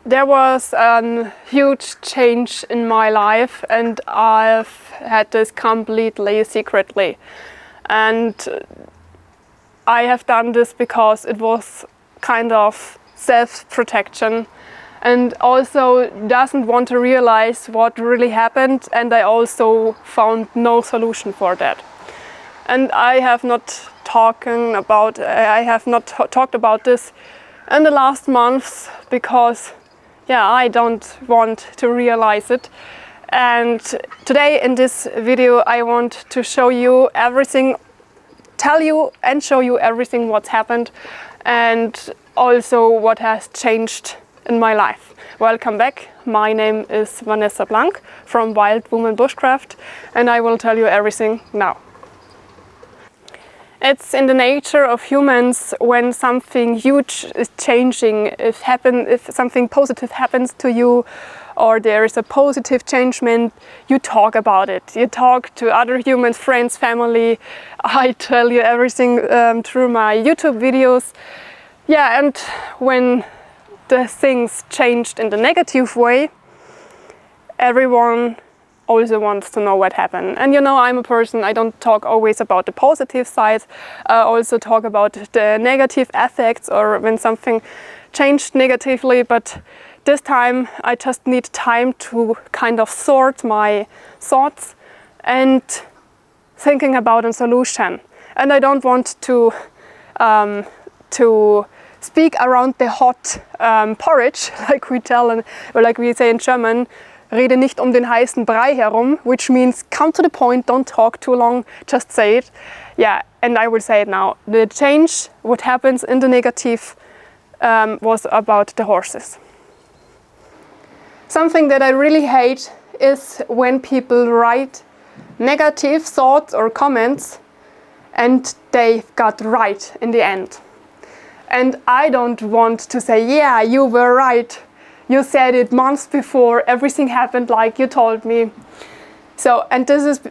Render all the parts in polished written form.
there was a huge change in my life, and I've had this completely secretly. And I have done this because it was kind of self-protection, and also doesn't want to realize what really happened, and I also found no solution for that. And I have not talked about this in the last months because I don't want to realize it. And today in this video I want to show you everything, tell you and show you everything what's happened and also what has changed in my life. Welcome back. My name is Vanessa Blank from Wild Woman Bushcraft, and I will tell you everything now. It's in the nature of humans when something huge is changing, if something positive happens to you or there is a positive changement, you talk about it. You talk to other humans, friends, family. I tell you everything through my YouTube videos. Yeah, and when the things changed in the negative way, everyone also wants to know what happened. And you know, I'm a person, I don't talk always about the positive side, I also talk about the negative effects or when something changed negatively, but this time I just need time to kind of sort my thoughts and thinking about a solution. And I don't want to speak around the hot porridge, like we say in German, rede nicht den heißen Brei herum, which means come to the point, don't talk too long, just say it. Yeah, and I will say it now. The change, what happens in the negative, was about the horses. Something that I really hate is when people write negative thoughts or comments and they got right in the end. And I don't want to say, yeah, you were right. You said it months before, everything happened like you told me. So, and this is,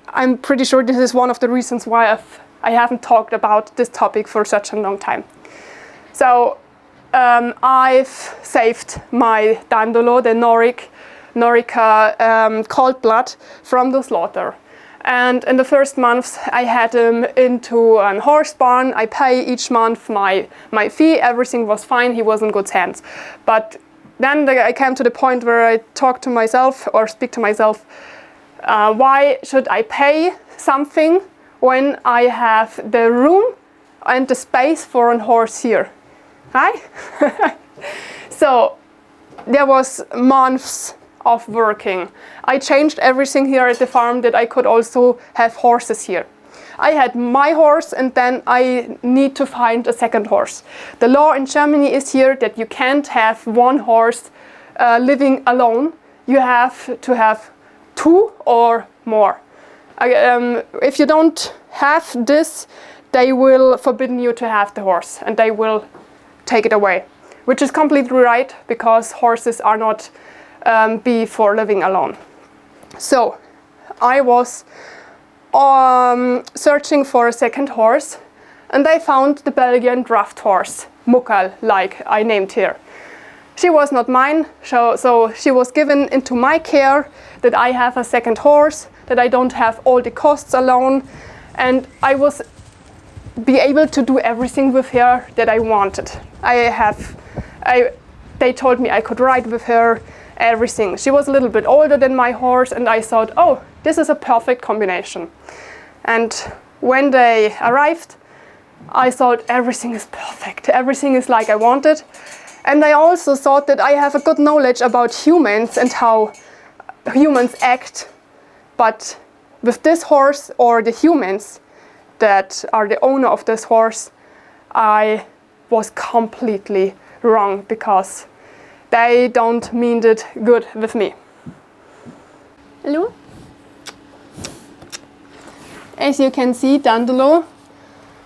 I'm pretty sure this is one of the reasons why I haven't talked about this topic for such a long time. So, I've saved my Dandolo, the Norica cold blood, from the slaughter. And in the first months I had him into a horse barn. I pay each month my fee, everything was fine, he was in good hands. But then I came to the point where I talk to myself or speak to myself, why should I pay something when I have the room and the space for a horse here? Right? So there was months of working. I changed everything here at the farm that I could also have horses here. I had my horse and then I need to find a second horse. The law in Germany is here that you can't have one horse living alone. You have to have two or more. If you don't have this, they will forbidden you to have the horse and they will take it away. Which is completely right, because horses are not be for living alone. So I was searching for a second horse and I found the Belgian draft horse, Muckel, like I named here. She was not mine, so she was given into my care, that I have a second horse, that I don't have all the costs alone, and I was be able to do everything with her that I wanted. They told me I could ride with her, everything. She was a little bit older than my horse and I thought, oh, this is a perfect combination. And when they arrived, I thought everything is perfect. Everything is like I wanted. And I also thought that I have a good knowledge about humans and how humans act. But with this horse or the humans that are the owner of this horse, I was completely wrong because they don't mean it good with me. Hello? As you can see, Dandolo,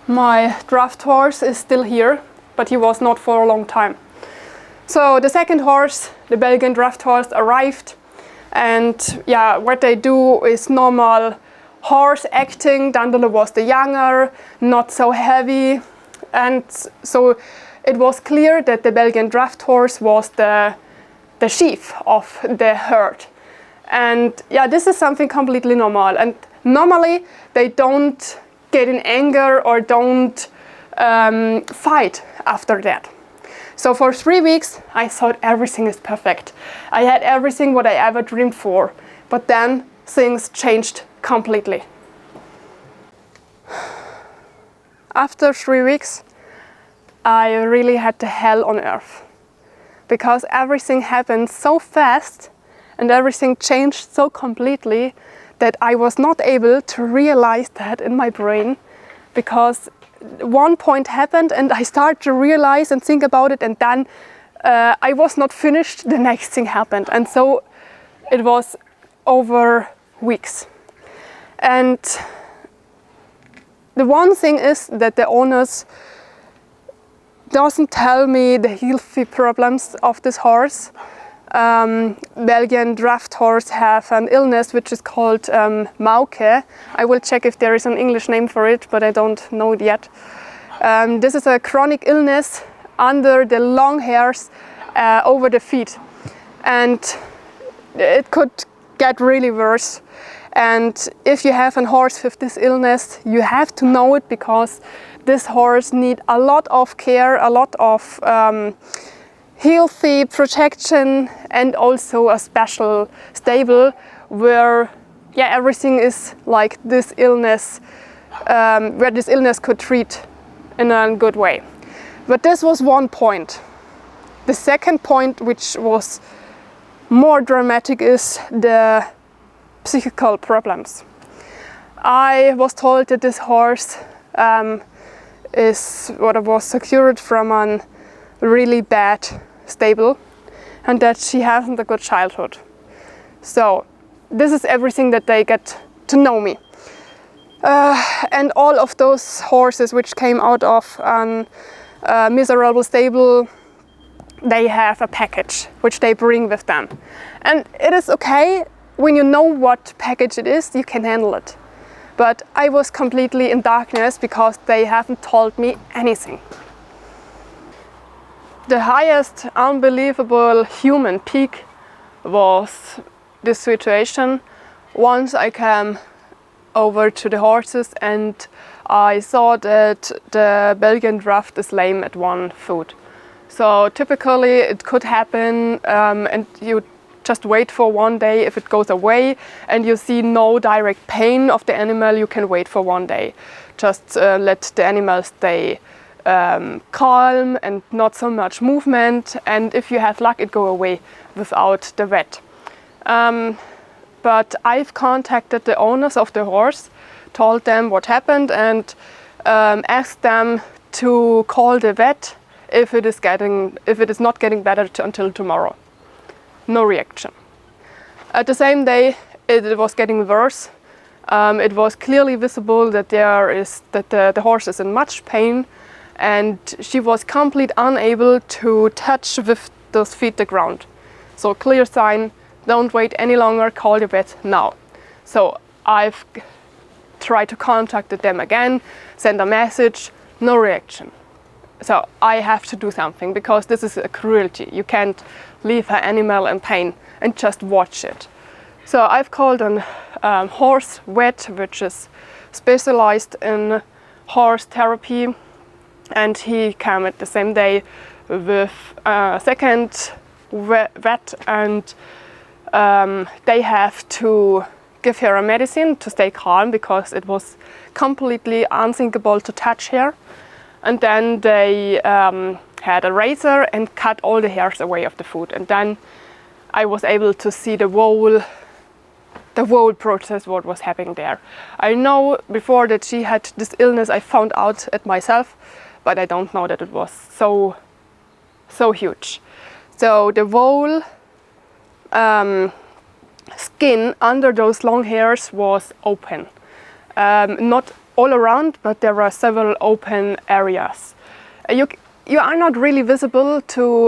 my draft horse, is still here, but he was not for a long time. So the second horse, the Belgian draft horse, arrived, and yeah, what they do is normal horse acting. Dandolo was the younger, not so heavy, and so it was clear that the Belgian draft horse was the the sheath of the herd. And yeah, this is something completely normal. And normally they don't get in anger or don't fight after that. So for 3 weeks, I thought everything is perfect. I had everything what I ever dreamed for. But then things changed completely. After 3 weeks, I really had the hell on earth. Because everything happened so fast and everything changed so completely that I was not able to realize that in my brain, because one point happened and I started to realize and think about it, and then I was not finished, the next thing happened. And so it was over weeks. And the one thing is that the owners doesn't tell me the healthy problems of this horse. Belgian draft horse have an illness which is called Mauke. I will check if there is an English name for it, but I don't know it yet. This is a chronic illness under the long hairs over the feet, and it could get really worse. And if you have a horse with this illness, you have to know it, because this horse needs a lot of care, a lot of healthy protection, and also a special stable where everything is like this illness, where this illness could treat in a good way. But this was one point. The second point, which was more dramatic, is the psychical problems. I was told that this horse was secured from a really bad stable, and that she hasn't a good childhood. So this is everything that they get to know me. And all of those horses which came out of a miserable stable, they have a package which they bring with them. And it is okay, when you know what package it is, you can handle it. But I was completely in darkness because they haven't told me anything. The highest unbelievable human peak was this situation. Once I came over to the horses and I saw that the Belgian draft is lame at one foot. So typically it could happen, and you just wait for one day. If it goes away and you see no direct pain of the animal, you can wait for one day. Just let the animal stay calm and not so much movement, and if you have luck, it go away without the vet. But I've contacted the owners of the horse, told them what happened, and asked them to call the vet if it is not getting better until tomorrow. No reaction. At the same day, it was getting worse. It was clearly visible that the horse is in much pain, and she was completely unable to touch with those feet the ground. So clear sign, don't wait any longer, call the vet now. So I've tried to contact them again, send a message, no reaction. So I have to do something, because this is a cruelty. You can't leave an animal in pain and just watch it. So I've called a horse vet, which is specialized in horse therapy, and he came at the same day with a second vet, and they have to give her a medicine to stay calm, because it was completely unthinkable to touch her. And then they had a razor and cut all the hairs away of the foot. And then I was able to see the whole process, what was happening there. I know before that she had this illness, I found out it myself, but I don't know that it was so huge. So the whole skin under those long hairs was open. Not all around, but there are several open areas. You are not really visible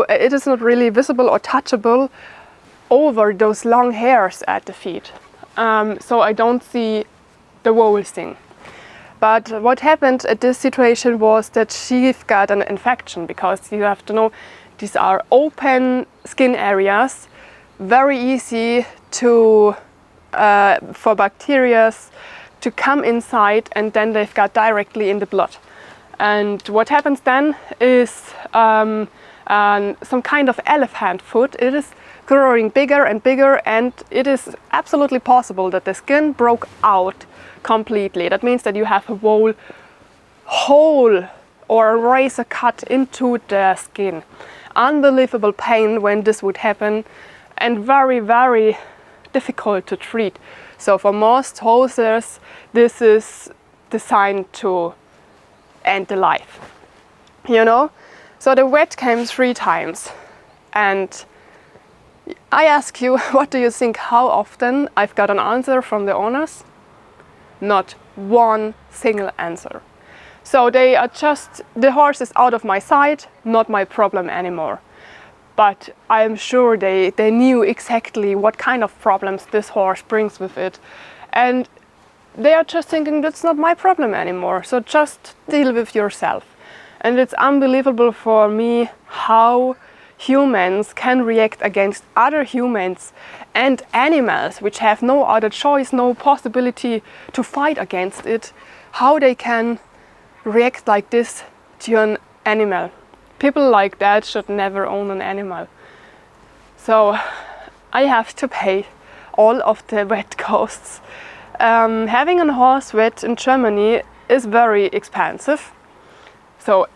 it is not really visible or touchable over those long hairs at the feet. So I don't see the whole thing. But what happened at this situation was that she got an infection, because you have to know these are open skin areas, very easy to for bacteria to come inside, and then they've got directly in the blood. And what happens then is some kind of elephant foot. It is growing bigger and bigger, and it is absolutely possible that the skin broke out completely. That means that you have a whole hole or a razor cut into the skin. Unbelievable pain when this would happen, and very, very difficult to treat. So for most horses, this is designed to end the life, you know? So the vet came 3 times, and I ask you, what do you think, how often I've got an answer from the owners? Not one single answer. So they are just, the horse is out of my sight, not my problem anymore. But I am sure they knew exactly what kind of problems this horse brings with it. And they are just thinking, that's not my problem anymore, so just deal with yourself. And it's unbelievable for me how humans can react against other humans and animals which have no other choice, no possibility to fight against it, how they can react like this to an animal. People like that should never own an animal. So I have to pay all of the vet costs. Having a horse vet in Germany is very expensive. So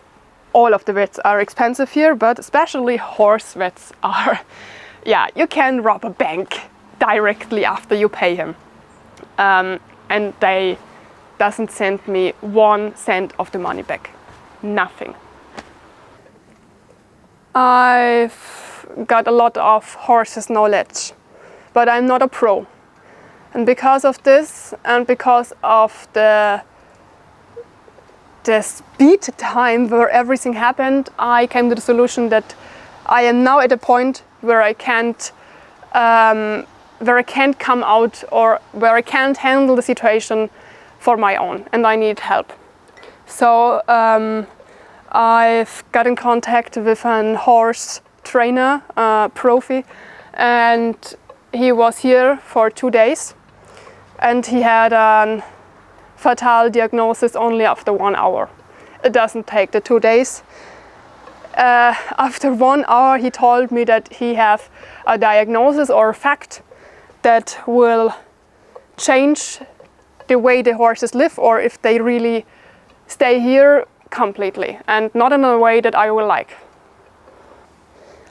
all of the vets are expensive here, but especially horse vets are, yeah, you can rob a bank directly after you pay him. And they doesn't send me 1 cent of the money back. Nothing. I've got a lot of horses knowledge, but I'm not a pro. And because of this, and because of the speed time where everything happened, I came to the solution that I am now at a point where I can't come out, or where I can't handle the situation for my own, and I need help. So I've got in contact with a horse trainer, Profi, and he was here for 2 days, and he had a fatal diagnosis only after 1 hour. It doesn't take the 2 days. After 1 hour he told me that he have a diagnosis or a fact that will change the way the horses live, or if they really stay here completely, and not in a way that I will like.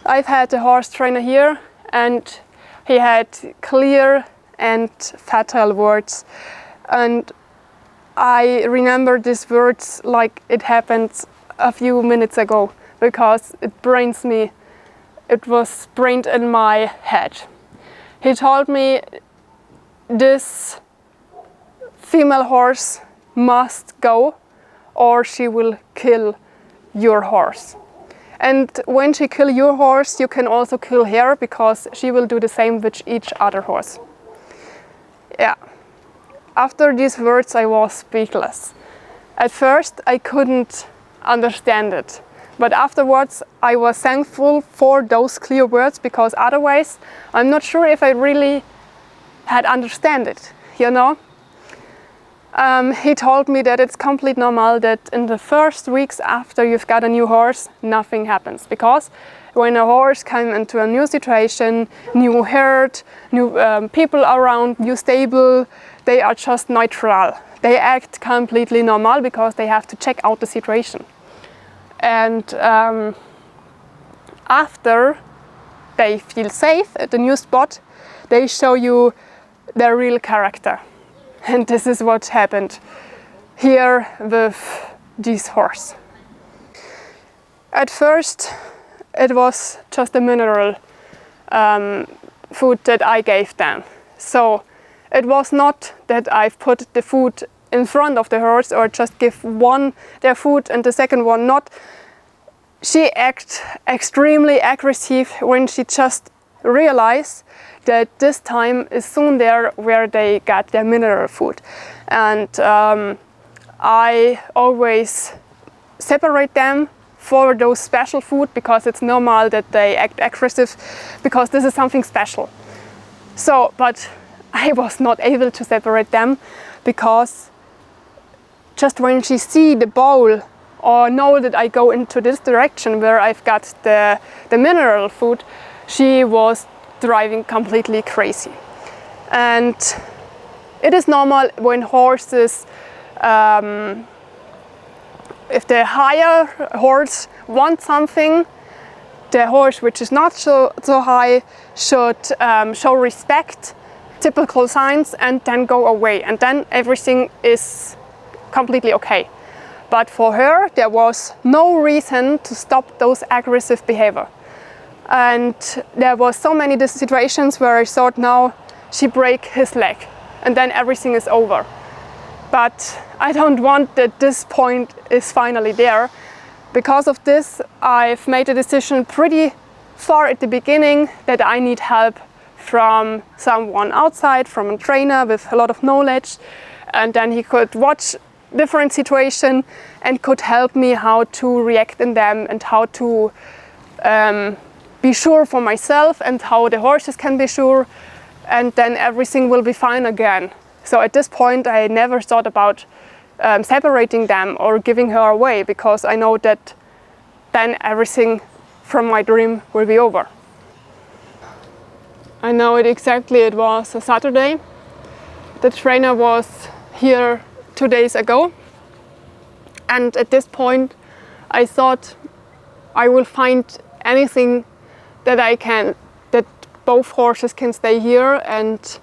I've had the horse trainer here, and he had clear and fatal words, and I remember these words like it happened a few minutes ago, because it was brained in my head. He told me this female horse must go, or she will kill your horse. And when she kills your horse, you can also kill her, because she will do the same with each other horse. Yeah. After these words I was speechless. At first I couldn't understand it, but afterwards I was thankful for those clear words, because otherwise I'm not sure if I really had understand it, you know? He told me that it's completely normal that in the first weeks after you've got a new horse, nothing happens. Because when a horse comes into a new situation, new herd, new people around, new stable, they are just neutral. They act completely normal because they have to check out the situation. And after they feel safe at the new spot, they show you their real character. And this is what happened here with this horse. At first, it was just a mineral food that I gave them. So it was not that I've put the food in front of the horse, or just give one their food and the second one not. She acted extremely aggressive when she just realized that this time is soon there where they got their mineral food. And I always separate them for those special food, because it's normal that they act aggressive, because this is something special. So, but I was not able to separate them, because just when she see the bowl or know that I go into this direction where I've got the mineral food, she was driving completely crazy. And it is normal when horses, if the higher horse wants something, the horse which is not so high should show respect, typical signs, and then go away, and then everything is completely okay. But for her, there was no reason to stop those aggressive behavior. And there was so many situations where I thought, now she break his leg and then everything is over. But I don't want that this point is finally there. Because of this, I've made a decision pretty far at the beginning that I need help from someone outside, from a trainer with a lot of knowledge, and then he could watch different situations and could help me how to react in them and how to be sure for myself and how the horses can be sure, and then everything will be fine again. So at this point I never thought about separating them or giving her away, because I know that then everything from my dream will be over. I know it exactly, it was a Saturday. The trainer was here 2 days ago, and at this point I thought I will find anything that I can, that both horses can stay here and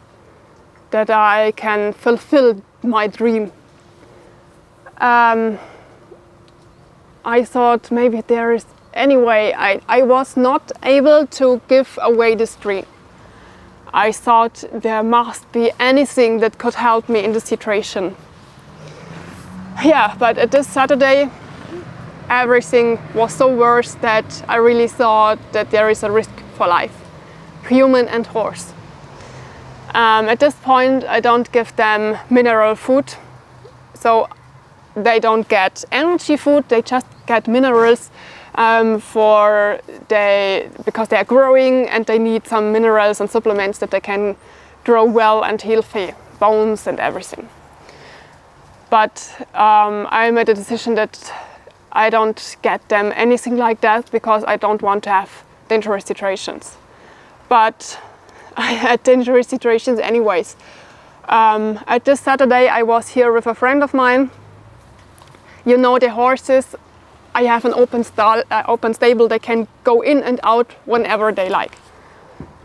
that I can fulfill my dream. I thought maybe there is any way. I was not able to give away this dream. I thought there must be anything that could help me in the situation. Yeah, but at this Saturday, everything was so worse that I really thought that there is a risk for life, human and horse. At this point, I don't give them mineral food, so they don't get energy food, they just get minerals because they are growing and they need some minerals and supplements that they can grow well and healthy, bones and everything. But I made a decision that I don't get them anything like that, because I don't want to have dangerous situations. But I had dangerous situations anyways. At this Saturday I was here with a friend of mine. You know, the horses, I have an open stable, they can go in and out whenever they like.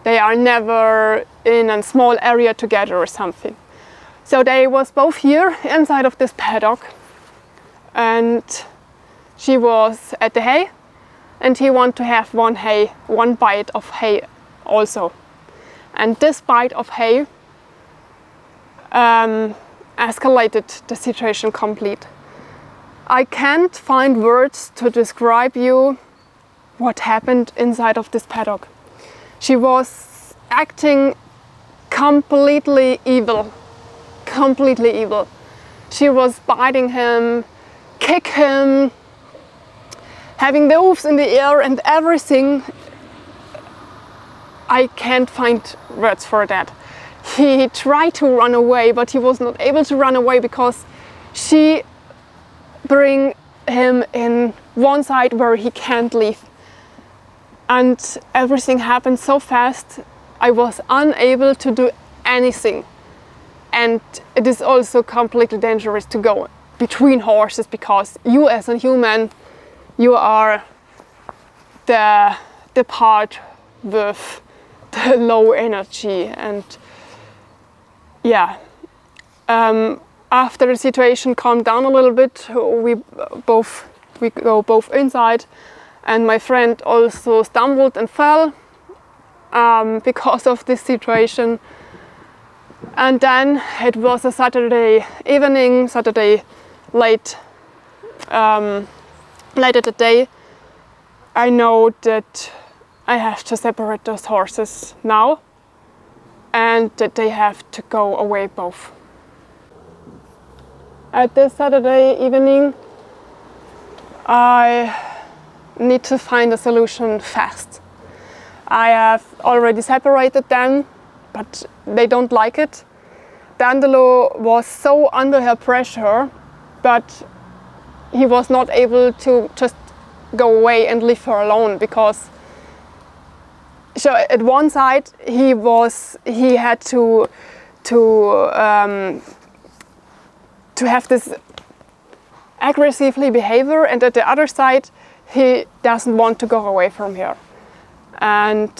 They are never in a small area together or something. So they was both here inside of this paddock, and she was at the hay, and he wanted to have one bite of hay also. And this bite of hay escalated the situation complete. I can't find words to describe you what happened inside of this paddock. She was acting completely evil. Completely evil. She was biting him, kick him, having the hoofs in the air and everything. I can't find words for that. He tried to run away, but he was not able to run away because she bring him in one side where he can't leave. And everything happened so fast, I was unable to do anything. And it is also completely dangerous to go between horses, because you as a human, you are the part with the low energy. And yeah, after the situation calmed down a little bit, we go both inside, and my friend also stumbled and fell because of this situation. And then it was a Saturday evening, Saturday late at the day. I know that I have to separate those horses now, and that they have to go away both. At this Saturday evening, I need to find a solution fast. I have already separated them, but they don't like it. Dengler was so under her pressure, but he was not able to just go away and leave her alone, because so at one side he had to have this aggressively behavior, and at the other side he doesn't want to go away from her. And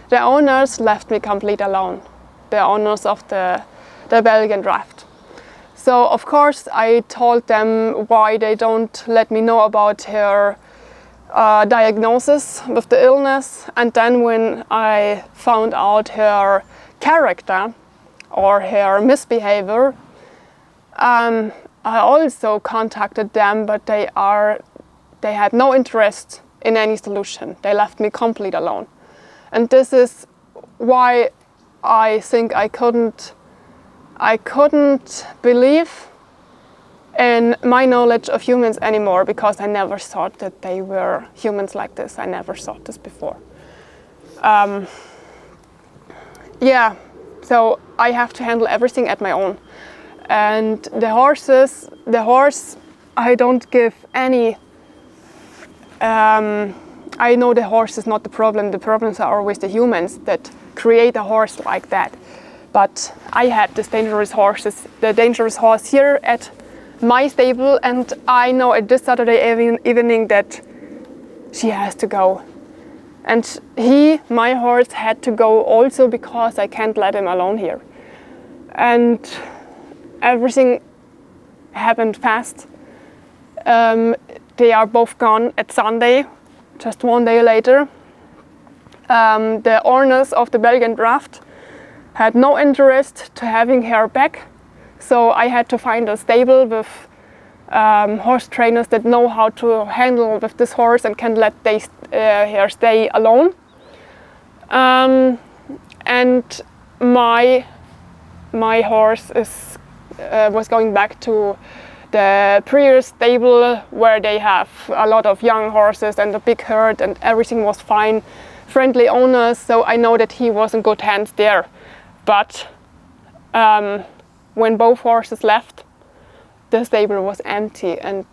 the owners left me completely alone, the owners of the Belgian draft. So of course I told them why they don't let me know about her diagnosis with the illness, and then when I found out her character or her misbehavior, I also contacted them, but they had no interest in any solution. They left me completely alone. And this is why I think I couldn't believe in my knowledge of humans anymore, because I never thought that they were humans like this. I never thought this before. Yeah, so I have to handle everything at my own. And the horse, I don't give any, I know the horse is not the problem. The problems are always the humans that create a horse like that. But I had this dangerous horse here at my stable, and I know at this Saturday evening that she has to go. And my horse, had to go also, because I can't let him alone here. And everything happened fast. They are both gone at Sunday, just one day later. The owners of the Belgian draft had no interest to having her back, so I had to find a stable with horse trainers that know how to handle with this horse and can let her stay alone. And my horse was going back to the previous stable, where they have a lot of young horses and a big herd, and everything was fine, friendly owners, so I know that he was in good hands there. But when both horses left, the stable was empty, and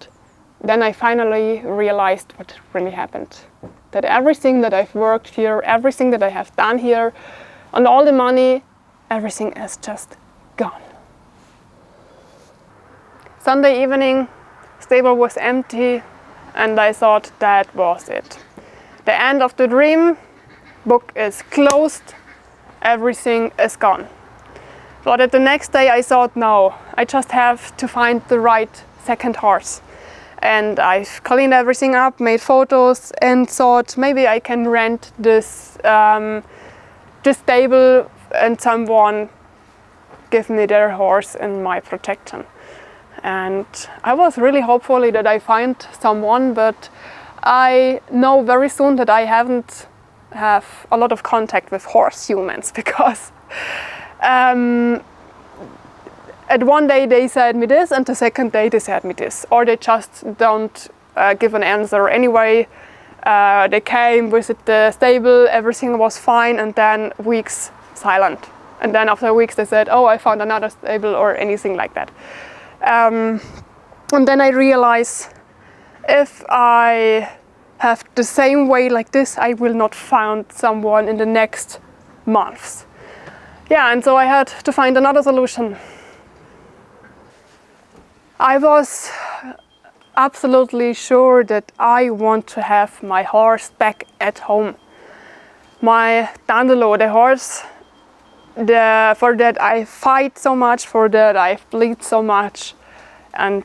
then I finally realized what really happened. That everything that I've worked here, everything that I have done here, and all the money, everything is just gone. Sunday evening, stable was empty, and I thought that was it. The end of the dream, book is closed, everything is gone. But at the next day I thought, no, I just have to find the right second horse. And I cleaned everything up, made photos, and thought maybe I can rent this stable and someone give me their horse in my protection. And I was really hopeful that I find someone, but I know very soon that I haven't have a lot of contact with horse humans, because at one day they said me this, and the second day they said me this, or they just don't give an answer anyway. They came, visit the stable, everything was fine, and then weeks silent. And then after weeks they said, oh, I found another stable, or anything like that. And then I realized, if I have the same way like this, I will not find someone in the next months. Yeah, and so I had to find another solution. I was absolutely sure that I want to have my horse back at home. My Dengler, the horse, for that I fight so much, for that I bleed so much, and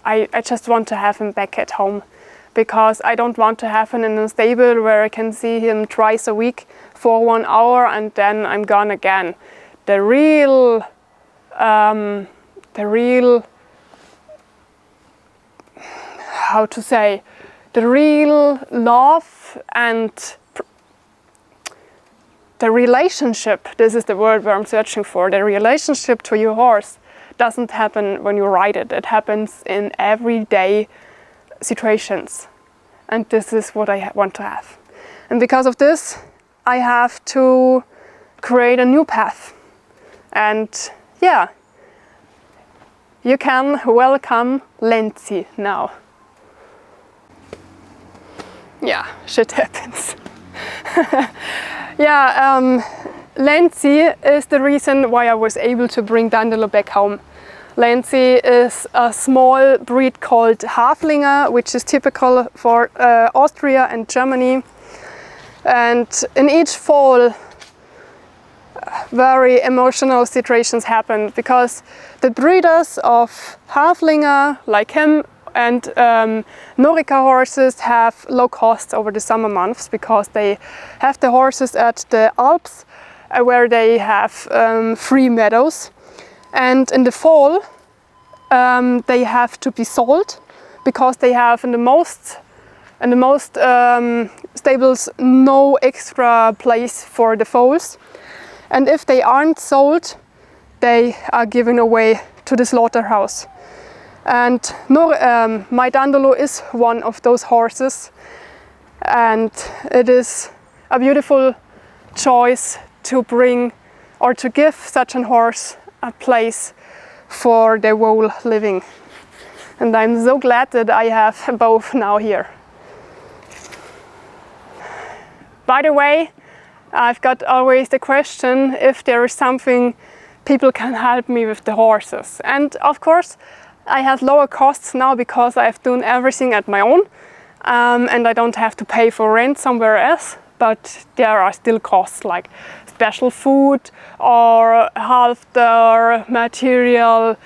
I just want to have him back at home, because I don't want to have him in a stable where I can see him twice a week for 1 hour and then I'm gone again. The real how to say, the real love and the relationship, this is the word where I'm searching for, the relationship to your horse doesn't happen when you ride it. It happens in everyday situations. and this is what I want to have. And because of this, I have to create a new path. And yeah, you can welcome Lenzi now. Yeah, shit happens. Yeah, Lenzi is the reason why I was able to bring Dandolo back home. Lenzi is a small breed called Haflinger, which is typical for Austria and Germany. And in each fall, very emotional situations happen because the breeders of Haflinger, like him, and Norica horses have low costs over the summer months because they have the horses at the Alps where they have free meadows, and in the fall they have to be sold because they have in the most stables no extra place for the foals, and if they aren't sold they are given away to the slaughterhouse. And my Dandolo is one of those horses, and it is a beautiful choice to bring or to give such a horse a place for their whole living. And I'm so glad that I have both now here. By the way, I've got always the question if there is something people can help me with the horses. And of course, I have lower costs now because I've done everything at my own, and I don't have to pay for rent somewhere else, but there are still costs like special food or halter material,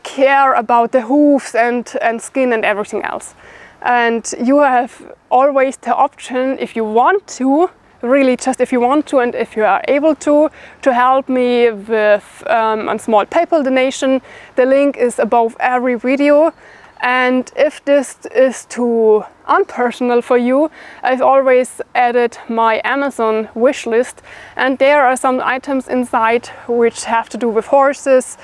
care about the hooves and skin and everything else. And you have always the option, if you want to, really just if you want to and if you are able to help me with a small PayPal donation. The link is above every video. And if this is too unpersonal for you, I've always added my Amazon wish list, and there are some items inside which have to do with horses,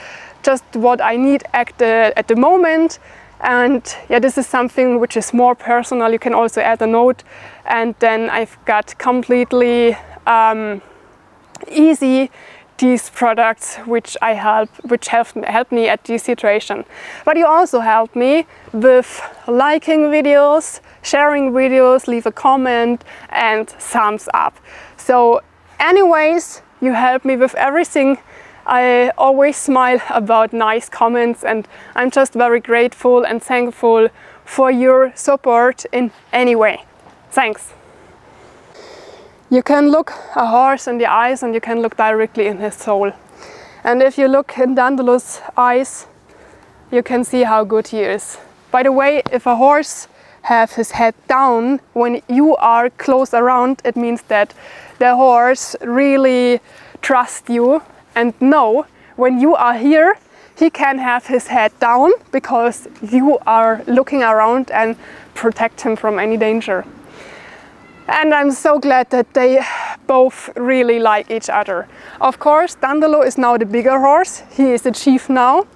just what I need at the moment. And yeah, this is something which is more personal. You can also add a note, and then I've got completely easy these products which help me at this situation. But you also help me with liking videos, sharing videos, leave a comment and thumbs up. So anyways, you help me with everything. I always smile about nice comments, and I'm just very grateful and thankful for your support in any way. Thanks. You can look a horse in the eyes and you can look directly in his soul. And if you look in Dandolo's eyes, you can see how good he is. By the way, if a horse has his head down when you are close around, it means that the horse really trusts you and know when you are here, he can have his head down because you are looking around and protect him from any danger. And I'm so glad that they both really like each other. Of course, Dandolo is now the bigger horse. He is the chief now.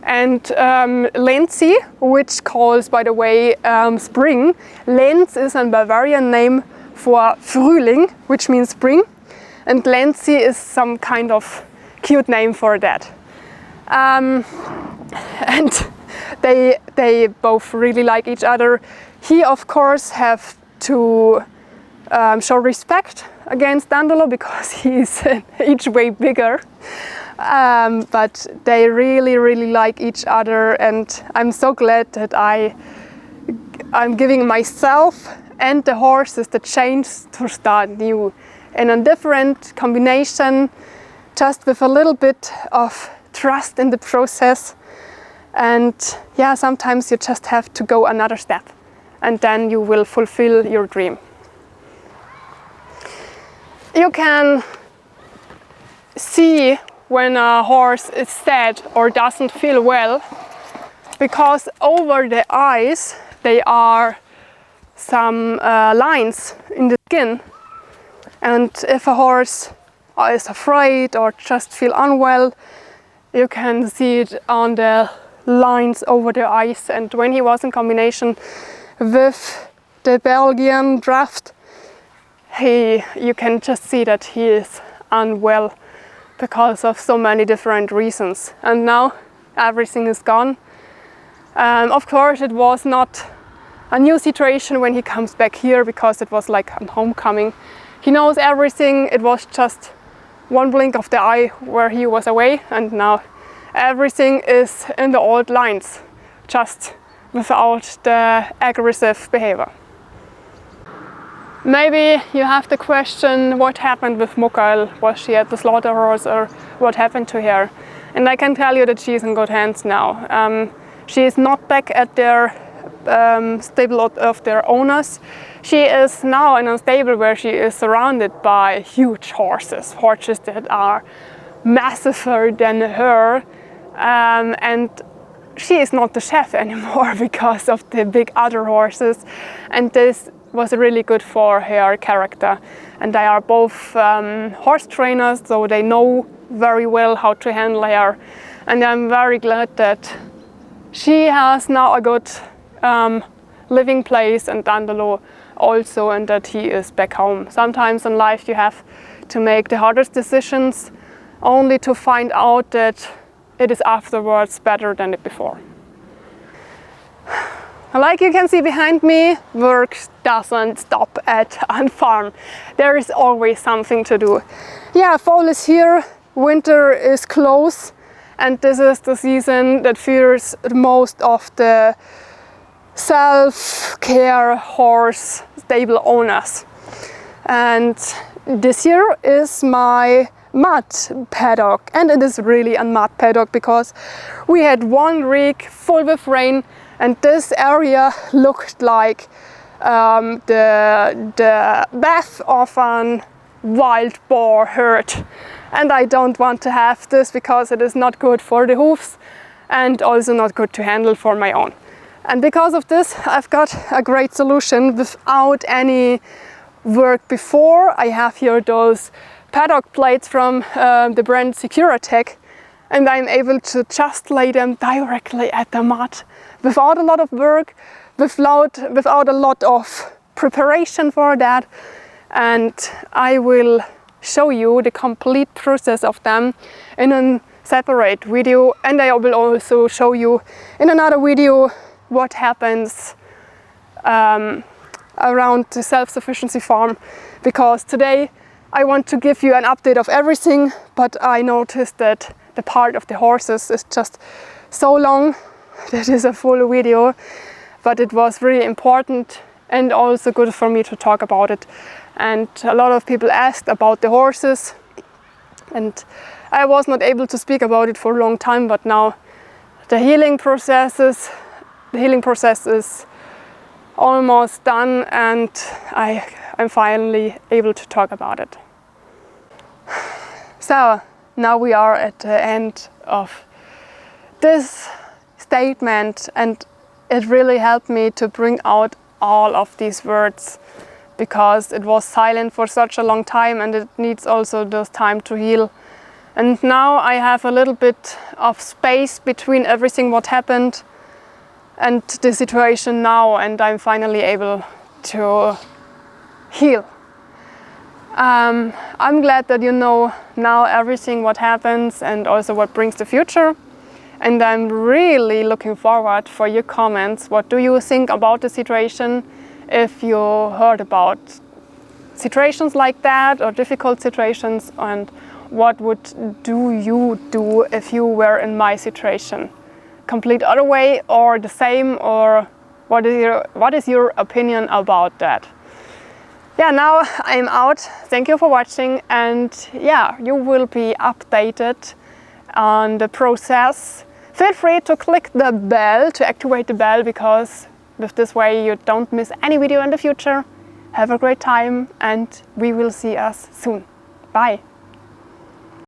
And Lenzi, which calls, by the way, spring. Lenz is a Bavarian name for Frühling, which means spring. And Lenzi is some kind of cute name for that. And they both really like each other. He, of course, have to show respect against Dandolo because he's each way bigger, but they really like each other, and I'm so glad that I'm giving myself and the horses the chance to start new in a different combination, just with a little bit of trust in the process. And yeah, sometimes you just have to go another step and then you will fulfill your dream. You can see when a horse is sad or doesn't feel well, because over the eyes there are some lines in the skin, and if a horse is afraid or just feel unwell, you can see it on the lines over the eyes. And when he was in combination with the Belgian draft, you can just see that he is unwell because of so many different reasons. And now everything is gone. Of course, it was not a new situation when he comes back here, because it was like a homecoming. He knows everything. It was just one blink of the eye where he was away, and now everything is in the old lines, just without the aggressive behavior. Maybe you have the question, what happened with Mikael? Was she at the slaughterhouse, or what happened to her? And I can tell you that she is in good hands now. She is not back at their stable of their owners. She is now in a stable where she is surrounded by huge horses that are massiver than her, and she is not the chef anymore because of the big other horses, and this was really good for her character. And they are both horse trainers, so they know very well how to handle her, and I'm very glad that she has now a good living place, and Dandelo also, and that he is back home. Sometimes in life you have to make the hardest decisions only to find out that it is afterwards better than it before. Like you can see behind me, work doesn't stop at a farm. There is always something to do. Yeah, fall is here, winter is close, and this is the season that fears most of the self-care horse stable owners. And this year is my mud paddock, and it is really a mud paddock because we had 1 week full with rain, and this area looked like the bath of a wild boar herd, and I don't want to have this because it is not good for the hooves and also not good to handle for my own. And because of this, I've got a great solution without any work before. I have here those paddock plates from the brand Envirotek, and I'm able to just lay them directly at the mud without a lot of work, without a lot of preparation for that. And I will show you the complete process of them in a separate video, and I will also show you in another video what happens around the self-sufficiency farm, because today I want to give you an update of everything, but I noticed that the part of the horses is just so long that is a full video, but it was really important and also good for me to talk about it. And a lot of people asked about the horses, and I was not able to speak about it for a long time, but now the healing process is almost done, and I'm finally able to talk about it. So now we are at the end of this statement, and it really helped me to bring out all of these words, because it was silent for such a long time, and it needs also this time to heal. And now I have a little bit of space between everything what happened and the situation now, and I'm finally able to heal. I'm glad that you know now everything what happens and also what brings the future. And I'm really looking forward for your comments. What do you think about the situation? If you heard about situations like that or difficult situations, and what would you do if you were in my situation? Complete other way or the same, or what is your opinion about that? Yeah, now I'm out. Thank you for watching, and yeah, you will be updated on the process. Feel free to click the bell to activate the bell, because with this way you don't miss any video in the future. Have a great time, and we will see us soon. Bye.